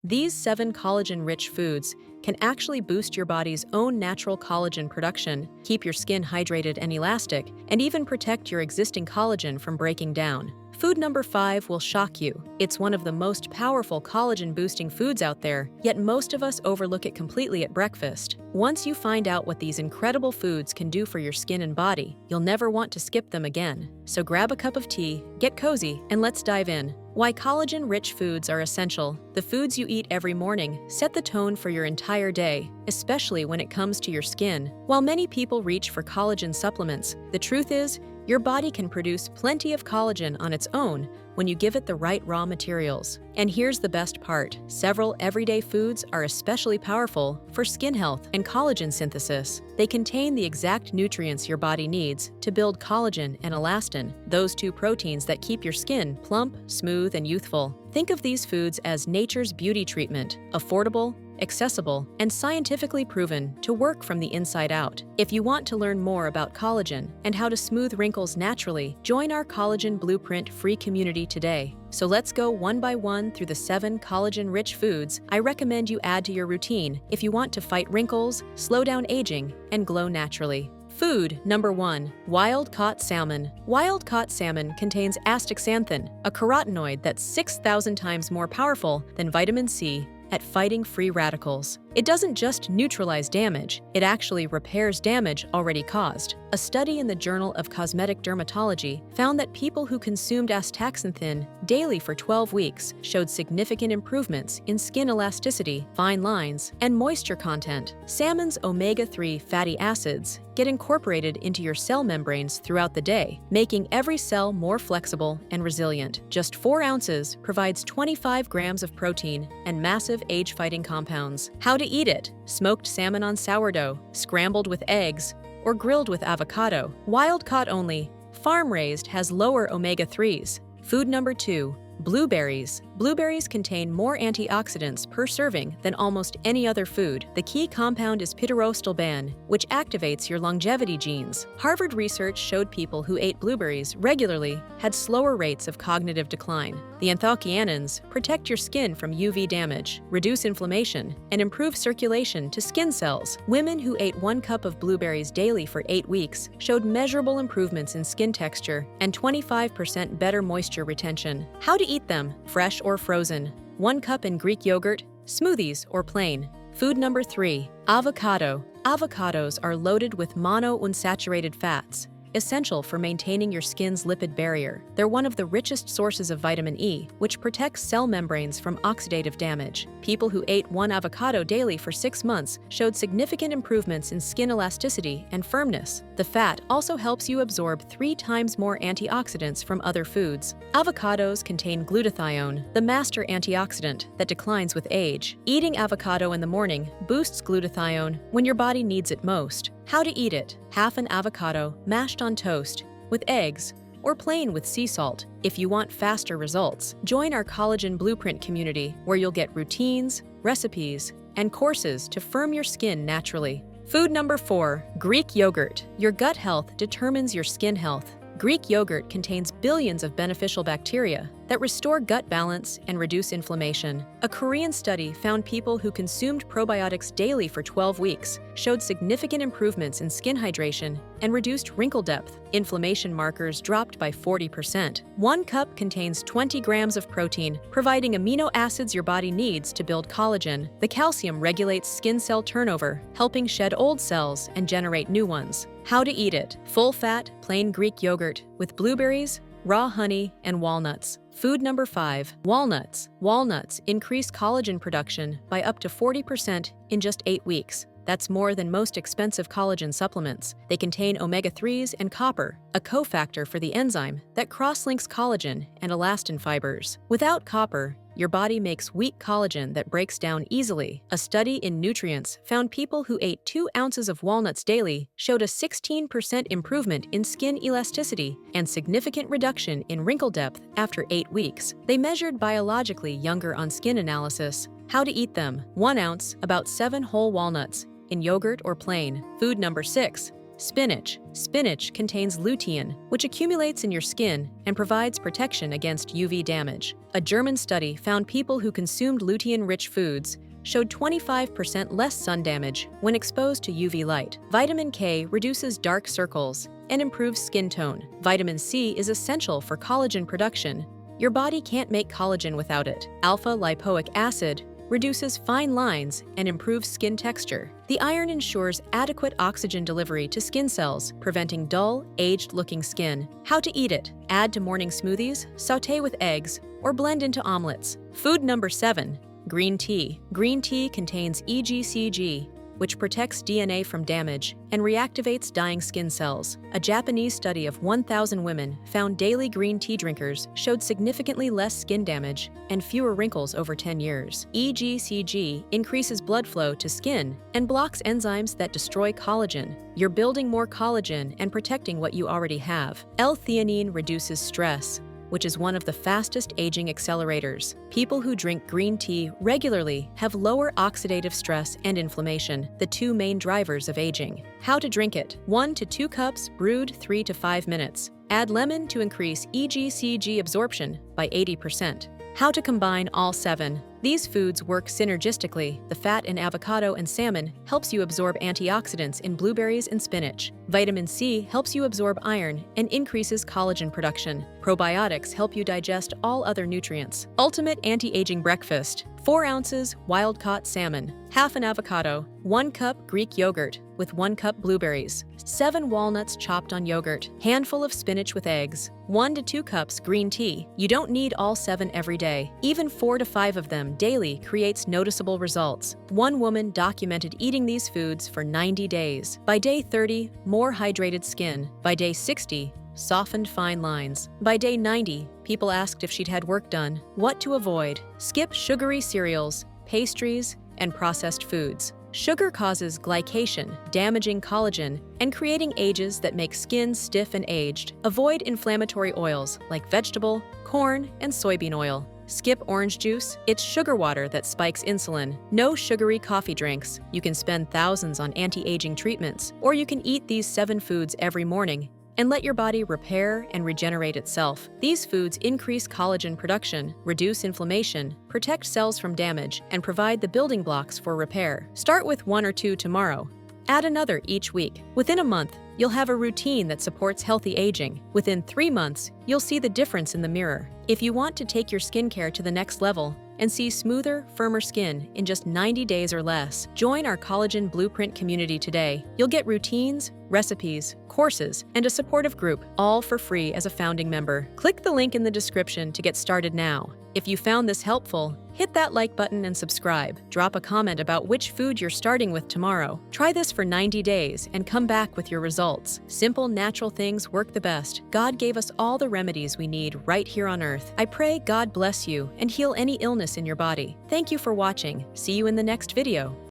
These 7 collagen-rich foods can actually boost your body's own natural collagen production, keep your skin hydrated and elastic, and even protect your existing collagen from breaking down. Food number 5 will shock you. It's one of the most powerful collagen-boosting foods out there, yet most of us overlook it completely at breakfast. Once you find out what these incredible foods can do for your skin and body, you'll never want to skip them again. So grab a cup of tea, get cozy, and let's dive in. Why collagen-rich foods are essential. The foods you eat every morning set the tone for your entire day, especially when it comes to your skin. While many people reach for collagen supplements, the truth is, your body can produce plenty of collagen on its own when you give it the right raw materials. And here's the best part. Several everyday foods are especially powerful for skin health and collagen synthesis. They contain the exact nutrients your body needs to build collagen and elastin, those 2 proteins that keep your skin plump, smooth, and youthful. Think of these foods as nature's beauty treatment, affordable, accessible, and scientifically proven to work from the inside out. If you want to learn more about collagen and how to smooth wrinkles naturally, join our Collagen Blueprint free community today. So let's go one by one through the 7 collagen-rich foods I recommend you add to your routine if you want to fight wrinkles, slow down aging, and glow naturally. Food number 1. Wild-caught salmon. Wild-caught salmon contains astaxanthin, a carotenoid that's 6,000 times more powerful than vitamin C at fighting free radicals. It doesn't just neutralize damage, it actually repairs damage already caused. A study in the Journal of Cosmetic Dermatology found that people who consumed astaxanthin daily for 12 weeks showed significant improvements in skin elasticity, fine lines, and moisture content. Salmon's omega-3 fatty acids get incorporated into your cell membranes throughout the day, making every cell more flexible and resilient. Just 4 ounces provides 25 grams of protein and massive age-fighting compounds. How to eat it: smoked salmon on sourdough, scrambled with eggs, or grilled with avocado. Wild-caught only, farm-raised has lower omega-3s. Food number 2. Blueberries. Blueberries contain more antioxidants per serving than almost any other food. The key compound is pterostilbene, which activates your longevity genes. Harvard research showed people who ate blueberries regularly had slower rates of cognitive decline. The anthocyanins protect your skin from UV damage, reduce inflammation, and improve circulation to skin cells. Women who ate 1 cup of blueberries daily for 8 weeks showed measurable improvements in skin texture and 25% better moisture retention. How to eat them: fresh or frozen. 1 cup in Greek yogurt, smoothies, or plain. Food number 3. Avocado. Avocados are loaded with monounsaturated fats, essential for maintaining your skin's lipid barrier. They're one of the richest sources of vitamin E, which protects cell membranes from oxidative damage. People who ate 1 avocado daily for 6 months showed significant improvements in skin elasticity and firmness. The fat also helps you absorb 3 times more antioxidants from other foods. Avocados contain glutathione, the master antioxidant that declines with age. Eating avocado in the morning boosts glutathione when your body needs it most. How to eat it: half an avocado mashed on toast, with eggs, or plain with sea salt. If you want faster results, join our Collagen Blueprint community, where you'll get routines, recipes, and courses to firm your skin naturally. Food number 4. Greek yogurt. Your gut health determines your skin health. Greek yogurt contains billions of beneficial bacteria that restore gut balance and reduce inflammation. A Korean study found people who consumed probiotics daily for 12 weeks showed significant improvements in skin hydration and reduced wrinkle depth. Inflammation markers dropped by 40%. 1 cup contains 20 grams of protein, providing amino acids your body needs to build collagen. The calcium regulates skin cell turnover, helping shed old cells and generate new ones. How to eat it: full-fat, plain Greek yogurt with blueberries, raw honey, and walnuts. Food number 5. Walnuts. Walnuts increase collagen production by up to 40% in just 8 weeks. That's more than most expensive collagen supplements. They contain omega-3s and copper, a cofactor for the enzyme that cross-links collagen and elastin fibers. Without copper, your body makes weak collagen that breaks down easily. A study in Nutrients found people who ate 2 ounces of walnuts daily showed a 16% improvement in skin elasticity and significant reduction in wrinkle depth after 8 weeks. They measured biologically younger on skin analysis. How to eat them: 1 ounce, about 7 whole walnuts, in yogurt or plain. Food number 6. Spinach. Spinach contains lutein, which accumulates in your skin and provides protection against UV damage. A German study found people who consumed lutein-rich foods showed 25% less sun damage when exposed to UV light. Vitamin K reduces dark circles and improves skin tone. Vitamin C is essential for collagen production. Your body can't make collagen without it. Alpha-lipoic acid reduces fine lines and improves skin texture. The iron ensures adequate oxygen delivery to skin cells, preventing dull, aged-looking skin. How to eat it? Add to morning smoothies, sauté with eggs, or blend into omelets. Food number 7. Green tea. Green tea contains EGCG, which protects DNA from damage and reactivates dying skin cells. A Japanese study of 1,000 women found daily green tea drinkers showed significantly less skin damage and fewer wrinkles over 10 years. EGCG increases blood flow to skin and blocks enzymes that destroy collagen. You're building more collagen and protecting what you already have. L-theanine reduces stress, which is one of the fastest aging accelerators. People who drink green tea regularly have lower oxidative stress and inflammation, the two main drivers of aging. How to drink it? 1 to 2 cups brewed 3 to 5 minutes. Add lemon to increase EGCG absorption by 80%. How to combine all 7. These foods work synergistically. The fat in avocado and salmon helps you absorb antioxidants in blueberries and spinach. Vitamin C helps you absorb iron and increases collagen production. Probiotics help you digest all other nutrients. Ultimate anti-aging breakfast. 4 ounces wild-caught salmon, half an avocado, 1 cup Greek yogurt with 1 cup blueberries, 7 walnuts chopped on yogurt, handful of spinach with eggs, 1 to 2 cups green tea. You don't need all 7 every day. Even 4 to 5 of them daily creates noticeable results. One woman documented eating these foods for 90 days. By day 30, more hydrated skin. By day 60, softened fine lines. By day 90, people asked if she'd had work done. What to avoid? Skip sugary cereals, pastries, and processed foods. Sugar causes glycation, damaging collagen and creating ages that make skin stiff and aged. Avoid inflammatory oils like vegetable, corn, and soybean oil. Skip orange juice. It's sugar water that spikes insulin. No sugary coffee drinks. You can spend thousands on anti-aging treatments, or you can eat these 7 foods every morning and let your body repair and regenerate itself. These foods increase collagen production, reduce inflammation, protect cells from damage, and provide the building blocks for repair. Start with 1 or 2 tomorrow. Add another each week. Within a month, you'll have a routine that supports healthy aging. Within 3 months, you'll see the difference in the mirror. If you want to take your skincare to the next level and see smoother, firmer skin in just 90 days or less, join our Collagen Blueprint community today. You'll get routines, recipes, courses, and a supportive group, all for free as a founding member. Click the link in the description to get started now. If you found this helpful, hit that like button and subscribe. Drop a comment about which food you're starting with tomorrow. Try this for 90 days and come back with your results. Simple, natural things work the best. God gave us all the remedies we need right here on earth. I pray God bless you and heal any illness in your body. Thank you for watching. See you in the next video.